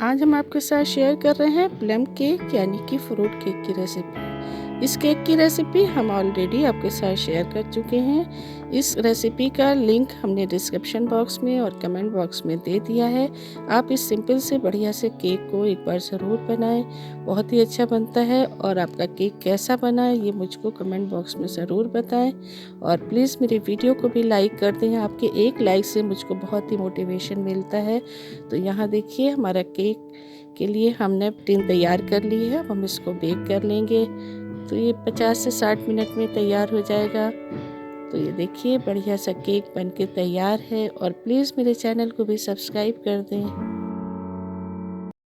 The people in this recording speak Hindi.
आज हम आपके साथ शेयर कर रहे हैं प्लम केक यानी कि फ्रूट केक की रेसिपी। इस केक की रेसिपी हम ऑलरेडी आपके साथ शेयर कर चुके हैं। इस रेसिपी का लिंक हमने डिस्क्रिप्शन बॉक्स में और कमेंट बॉक्स में दे दिया है। आप इस सिंपल से बढ़िया से केक को एक बार ज़रूर बनाएं, बहुत ही अच्छा बनता है। और आपका केक कैसा बना है ये मुझको कमेंट बॉक्स में ज़रूर बताएं। और प्लीज़ मेरी वीडियो को भी लाइक कर दें, आपके एक लाइक से मुझको बहुत ही मोटिवेशन मिलता है। तो यहाँ देखिए हमारा केक के लिए हमने टिन तैयार कर ली है। अब हम इसको बेक कर लेंगे तो ये 50 से 60 मिनट में तैयार हो जाएगा। तो ये देखिए बढ़िया सा केक बनके तैयार है। और प्लीज़ मेरे चैनल को भी सब्सक्राइब कर दें।